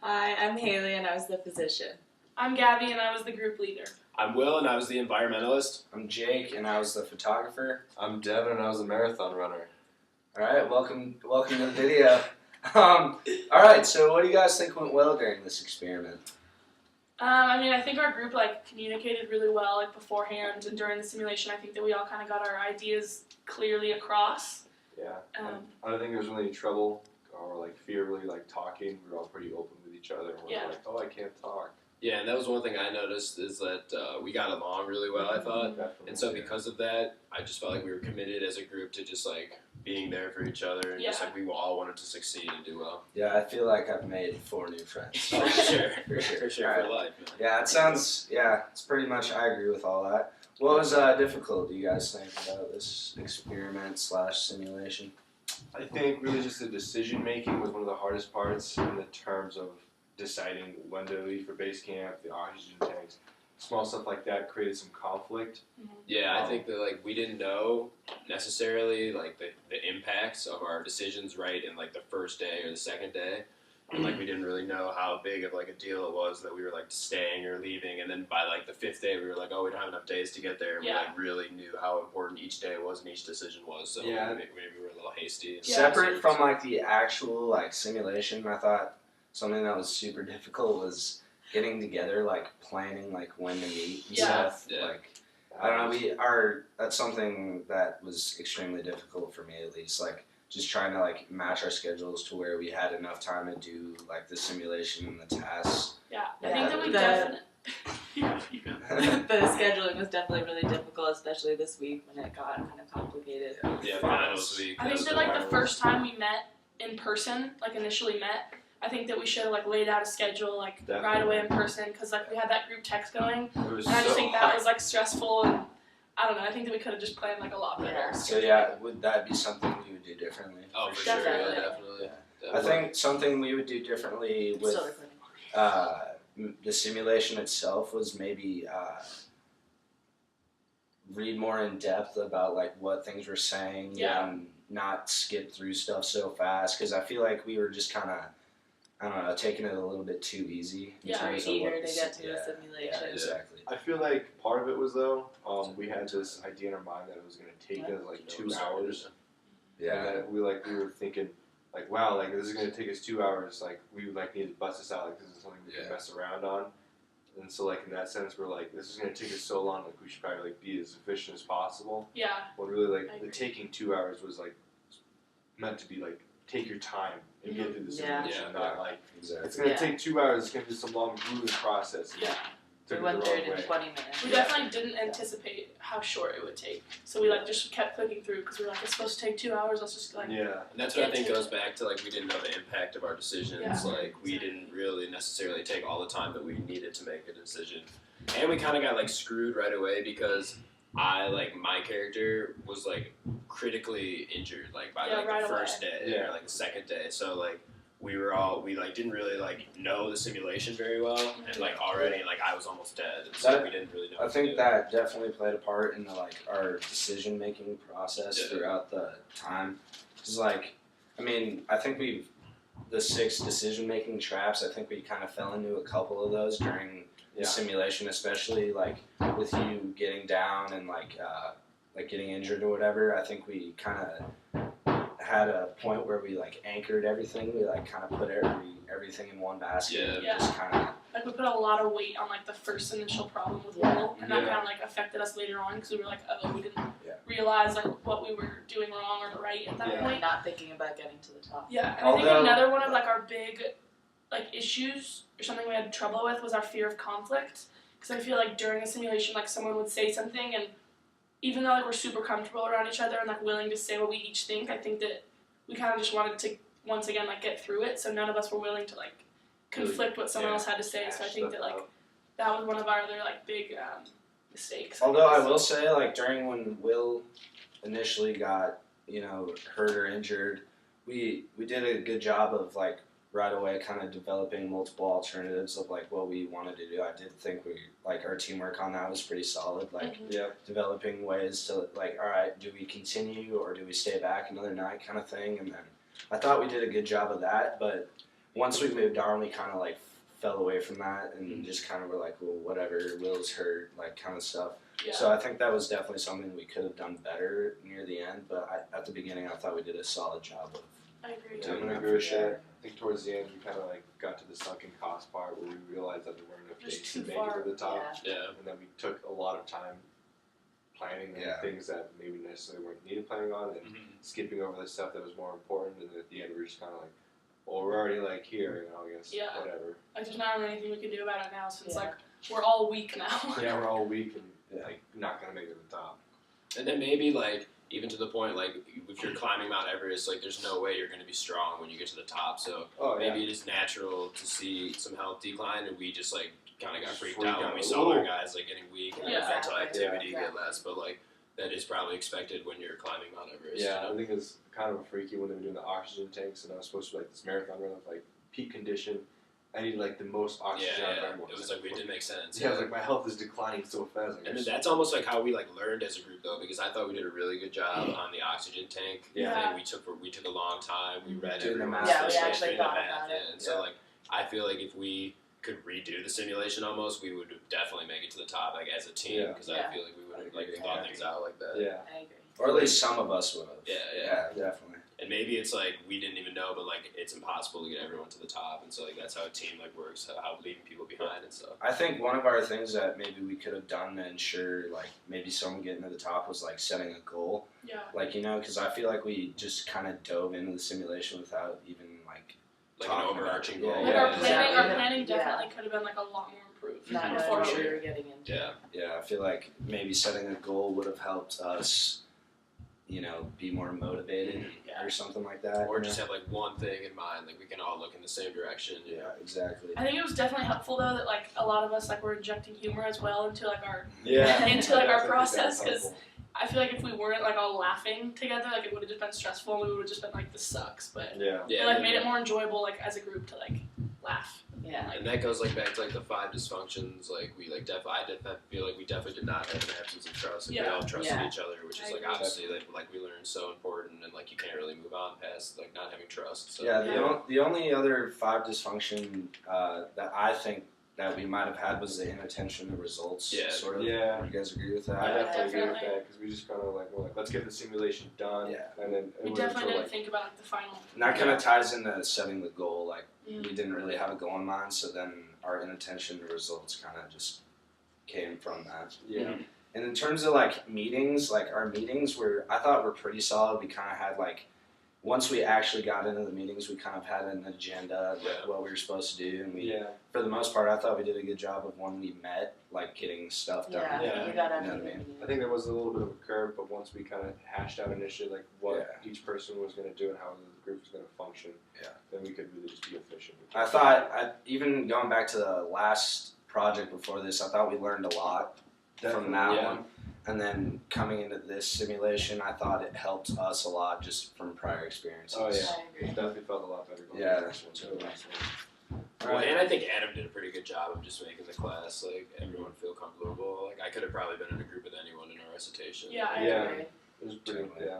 Hi, I'm Haley and I was the physician. I'm Gabby and I was the group leader. I'm Will and I was the environmentalist. I'm Jake and I was the photographer. I'm Devin and I was a marathon runner. Alright, welcome to the video. Alright, so what do you guys think went well during this experiment? I think our group communicated really well beforehand, and during the simulation I think that we all kind of got our ideas clearly across. Yeah. I don't think there was really any trouble or fear really talking. We were all pretty open with each other. And we were like, oh, I can't talk. Yeah, and that was one thing I noticed is that we got along really well, I thought. Definitely, And so because of that, I just felt like we were committed as a group to just being there for each other and just we all wanted to succeed and do well. Yeah, I feel like I've made 4 new friends. Oh, for sure. For sure. For life, man. Yeah, it's pretty much, I agree with all that. What was difficult, do you guys think, about this experiment / simulation? I think really just the decision making was one of the hardest parts in the terms of deciding when to leave for base camp, the oxygen tanks, small stuff like that created some conflict. Yeah, I think that we didn't know necessarily the impacts of our decisions right in the first day or the second day. And we didn't really know how big of a deal it was that we were staying or leaving, and then by the 5th day we were oh, we don't have enough days to get there. And we really knew how important each day was and each decision was. So yeah. maybe we were a little hasty. Separate from the actual simulation, I thought something that was super difficult was getting together, planning when to meet and stuff. Yeah. I don't know, that's something that was extremely difficult for me, at least. Just trying to match our schedules to where we had enough time to do the simulation and the tasks. Yeah, I think that we definitely. The scheduling was definitely really difficult, especially this week when it got kind of complicated. Yeah, finals week. I think that the first time we met in person, initially met, I think that we should have laid out a schedule right away in person, because we had that group text going, and I just think that was stressful, and I don't know, I think that we could have just planned a lot better. Yeah. So yeah, would that be something we would do differently? Oh, for Definitely. sure, yeah, definitely. I think something we would do differently with the simulation itself was maybe read more in depth about what things were saying and not skip through stuff so fast, because I feel we were just kind of, I don't know, taking it a little bit too easy. Very eager to get to the simulation. Yeah, exactly. I feel part of it was though, we had this idea in our mind that it was going to take us 2 hours. Yeah. And that we were thinking wow, this is going to take us 2 hours. We need to bust this out. This is something we can mess around on. And so in that sense, we're this is going to take us so long. We should probably be as efficient as possible. Yeah. When really the taking 2 hours was meant to be take your time and get through the simulation, not exactly. it's going to take 2 hours. It's going to be some long grueling process. Yeah. We went through it in 20 minutes. We definitely didn't anticipate how short it would take, so we just kept clicking through, because we were it's supposed to take 2 hours. Let's just And that's what I think goes back to we didn't know the impact of our decisions. Yeah. We didn't really necessarily take all the time that we needed to make a decision, and we kind of got screwed right away because my character was critically injured by right the first away. day or the second day. So we didn't really know the simulation very well, and already I was almost dead, and so we didn't really know. I think that definitely played a part in the our decision making process throughout the time. Because I think the 6 decision making traps. I think we kind of fell into a couple of those during the simulation, especially with you getting down and getting injured or whatever. I think we kind of had a point where we anchored everything. We kind of put everything in one basket. And just kind of we put a lot of weight on the first initial problem with Will, and that kind of affected us later on, because we were oh, we didn't realize what we were doing wrong or right at that point. Not thinking about getting to the top. Yeah, and I think another one of our big issues or something we had trouble with was our fear of conflict, because I feel during a simulation someone would say something, and even though we're super comfortable around each other and willing to say what we each think, I think that we kind of just wanted to once again get through it. So none of us were willing to conflict what someone else had to say. So I think that that was one of our other big mistakes. Although I will say during when Will initially got hurt or injured, we did a good job of right away kind of developing multiple alternatives of what we wanted to do. I did think our teamwork on that was pretty solid, developing ways to all right, do we continue or do we stay back another night kind of thing. And then I thought we did a good job of that, but once we moved on, we kind of like fell away from that and just kind of were like, well, whatever, Will's hurt, like kind of stuff. Yeah. So I think that was definitely something we could have done better near the end, but at the beginning I thought we did a solid job of I agree. Yeah, I'm gonna agree with that. I think towards the end we kind of like got to the sunken cost part where we realized that there weren't enough Just days too to make far. it to the top, Yeah. and then we took a lot of time planning on Yeah. things that maybe necessarily weren't needed planning on, and skipping over the stuff that was more important. And at the end we were just kind of like, well, we're already like here, you know, I guess Yeah. whatever. Like there's not really anything we can do about it now since Yeah. like we're all weak now. Yeah, we're all weak and Yeah. like not gonna make it to the top. And then maybe like even to the point like if you're climbing Mount Everest, like there's no way you're going to be strong when you get to the top. So Oh maybe it is natural to see some health decline, and we just like kind of got freaked Freak out when out. we saw our Ooh. guys like getting weak and Yeah. their mental Exactly. activity Yeah. get less. But like that is probably expected when you're climbing Mount Everest. Yeah, You know? I think it's kind of freaky when they were doing the oxygen tanks, and I was supposed to like this marathon run of like peak condition. I need like the most oxygen I've Yeah, ever it was like it didn't make sense. Yeah, I was like my health is declining so fast. Like, And then that's almost like how we like learned as a group though, because I thought we did a really good job on the oxygen tank Yeah. thing. We took a long time. We read Doing the everyone's math. Yeah, we stuff, actually doing the thought math, about it. yeah. And so like I feel like if we could redo the simulation almost, we would definitely make it to the top like as a team Yeah. because Yeah. I feel like we would have like agree. thought Yeah. things out like that. yeah, I agree. or at least some of us would have. Yeah. Definitely. And maybe it's like we didn't even know, but like it's impossible to get everyone to the top, and so like that's how a team like works, how leaving people behind and stuff. I think one of our things that maybe we could have done to ensure like maybe someone getting to the top was like setting a goal. Yeah. Like, you know, because I feel like we just kind of dove into the simulation without even like Like talking an overarching about it. goal. Like Yeah, our exactly. planning, our Yeah. planning Yeah. definitely could have been like a lot more improved Not knowing before what we we were getting into. Yeah. Yeah, I feel like maybe setting a goal would have helped us, you know, be more motivated Yeah. or something like that. Or you just know? have like one thing in mind, like we can all look in the same direction. You know? Yeah, exactly. I think it was definitely helpful though that like a lot of us like were injecting humor as well into like our yeah. Into, like, our Definitely process, that's 'cause- helpful. I feel like if we weren't like all laughing together, like it would have just been stressful and we would have just been like this sucks. But Yeah. Yeah, it like and made it more enjoyable like as a group to like laugh. Yeah. And that goes like back to like the 5 dysfunctions. Like we like I feel like we definitely did not have an absence of trust. Like, we Yeah. all trusted Yeah. each other, which I is like agree. obviously like we learned so important, and like you can't really move on past like not having trust. So. Yeah, Yeah. the only other 5 dysfunction that I think that we might have had was the inattention to results. Yeah. Sort of. Yeah. You guys agree with that? I Yeah, definitely agree with definitely. that because we just kind of like, we're like, let's get the simulation done, Yeah. and then We it definitely until, didn't like, think about like the final. And that kind of ties into setting the goal. Like, Mm. we didn't really have a goal in mind, so then our inattention to results kind of just came from that. yeah, And in terms of like meetings, like our meetings I thought were pretty solid. We kind of had like, once we actually got into the meetings, we kind of had an agenda, like what we were supposed to do, and we, yeah, for the most part, I thought we did a good job of when we met, like getting stuff done. Yeah. Yeah. We got You know what I everything. mean? I think there was a little bit of a curve, but once we kind of hashed out initially like what Yeah. each person was going to do and how the group was going to function, Yeah. then we could really just be efficient. I thought, even going back to the last project before this, I thought we learned a lot from that yeah. one. And then coming into this simulation, I thought it helped us a lot just from prior experiences. Oh, yeah. I agree. It definitely felt a lot better. Going Yeah. to this one too. All Well, right. and I think Adam did a pretty good job of just making the class like everyone feel comfortable. Like I could have probably been in a group with anyone in our recitation. Yeah, I Yeah. agree. It was pretty, yeah.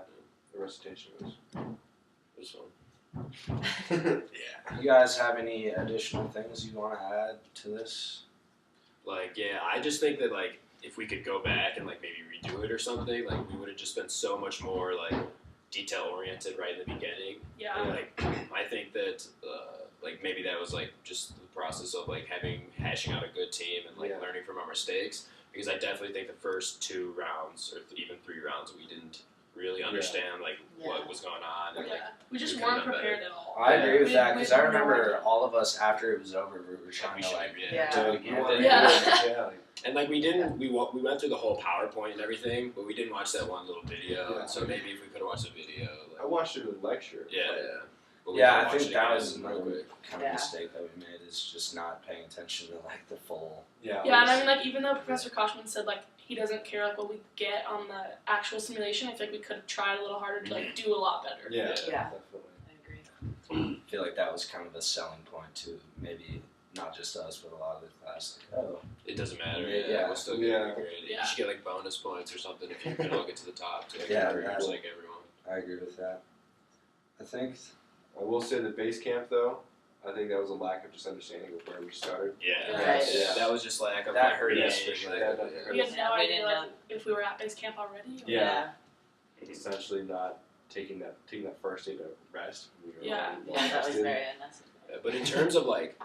The recitation was. It was fun. You guys have any additional things you want to add to this? Like, yeah, I just think that like if we could go back and like maybe redo it or something, like we would have just been so much more like detail oriented right in the beginning. Yeah. And, like I think that like maybe that was like just the process of like hashing out a good team and like Yeah. learning from our mistakes. Because I definitely think the first 2 rounds or even 3 rounds we didn't really understand like what was going on and like Yeah. We just we could've weren't done better. prepared at all. I agree with We- that we because I had no remember idea. all of us after it was over, we were we trying to should like Yeah. do it We again. wanted to Yeah. do it, yeah, like, and like we didn't we went through the whole PowerPoint and everything, but we didn't watch that one little video. Yeah. And so maybe if we could have watched the video, I like, watched it in lecture. yeah, like, yeah. But we Yeah, didn't I watch think it that again was real another quick. kind of Yeah. mistake that we made is just not paying attention to like the full. Yeah, Yeah, and I mean, like, even though Professor Koshman said, like, he doesn't care, like, what we get on the actual simulation, I feel like we could have tried a little harder to, like, do a lot better. yeah, Yeah. definitely. I agree. I feel like that was kind of a selling point too. Maybe not just us, but a lot of the class. Like, oh, It doesn't matter. Yeah. Yeah, we'll still get Yeah. a grade. Yeah. You should get like bonus points or something if you can all get to the top. To, like, Yeah, encourage, that's- like everyone. I agree with that. I think I will say the base camp though, I think that was a lack of just understanding of where we started. Yeah, Right. Yeah. That was just lack of That like, hurt reading, us for sure. like, Yeah, that hurt We had no We idea didn't like, know. if we were at base camp already. Or Yeah. Essentially not taking that first day to rest. We were Yeah. already Yeah, that was rested. very unnecessary. Yeah, but in terms of like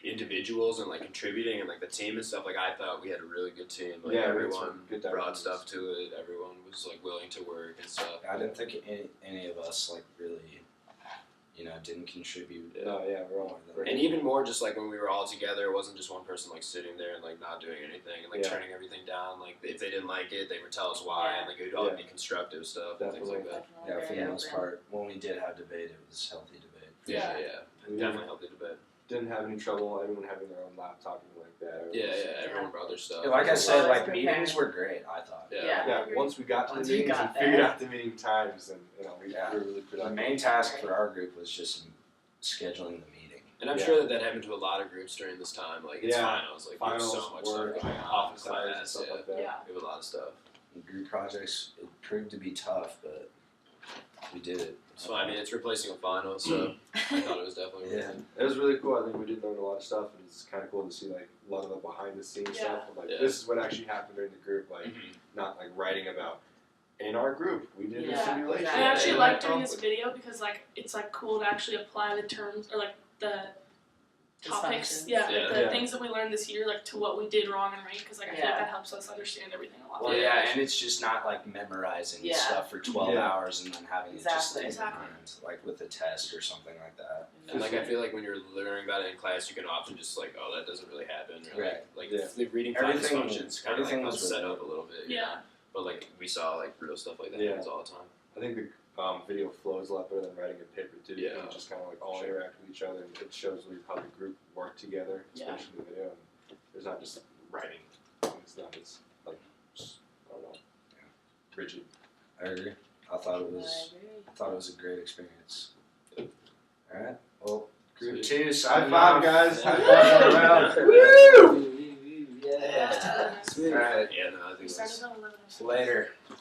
individuals and like contributing and like the team and stuff, like I thought we had a really good team. Like Yeah, we had everyone some good brought dynamics. stuff to it. Everyone was like willing to work and stuff. I didn't think any of us like really, didn't contribute. No, yeah, we're all And even more, just like when we were all together, it wasn't just one person like sitting there and like not doing anything and like Yeah. turning everything down. Like if they didn't like it, they would tell us why, Yeah. and like it would all Yeah. be constructive stuff and things like that. Definitely Yeah, for the very most open. part, when we did have debate, it was healthy debate. Yeah, We definitely helped the debate. didn't have any trouble. Everyone having their own laptop and like that. Yeah, Everyone was- everyone brought their stuff. Like I said, Always like prepared. meetings were great. I thought. Yeah. Yeah. Yeah, once we got to Once the we meetings got and figured there. out the meeting times, and we Yeah. were really The productive. main task for our group was just scheduling the meeting. And I'm Yeah. sure that happened to a lot of groups during this time. Like it's Yeah. finals, like Finals, there's so much work, stuff going on, office hours and class, stuff yeah. like that. Yeah. We have a lot of stuff. And group projects, it proved to be tough, but we did it. So I mean, it's replacing a final, so I thought it was definitely worth Yeah. it. It was really cool. I think we did learn a lot of stuff, and it's kind of cool to see like a lot of the behind the scenes Yeah. stuff. Of, like Yeah. this is what actually happened during the group, like Mhm. not like writing about in our group we did a Yeah, simulation. exactly. I actually Yeah. like doing this video because like it's like cool to actually apply the terms or like the topics, Dysfunctions. yeah, like Yeah. the Yeah. things that we learned this year, like to what we did wrong and right, because like I feel like Yeah. that helps us understand everything a lot Well, better. yeah, and it's just not like memorizing Yeah. stuff for 12 Yeah. hours and then having it just Exactly. in your Exactly. mind, like with a test or something like that. And like I feel like when you're learning about it in class, you can often just like, oh, that doesn't really happen. Or Right. like Yeah. the reading class Everything- functions kind of like everything was was set really- up a little bit. you Yeah. know? But like we saw like real stuff like that Yeah. happens all the time. I think the video flows a lot better than writing a paper too. Yeah. You can just kind of like all Sure. interact with each other, and it shows really how the group work together, Yeah. especially in the video. And there's not just writing. It's not. It's like just, I don't know, rigid. I agree. I thought it I was agree. a great experience. All right. Well, group Sweet. 2 High signing five, off. guys! High Yeah. five all around. Woo! Yeah. All right. Yeah, no, I think We it started was. on 11. Later.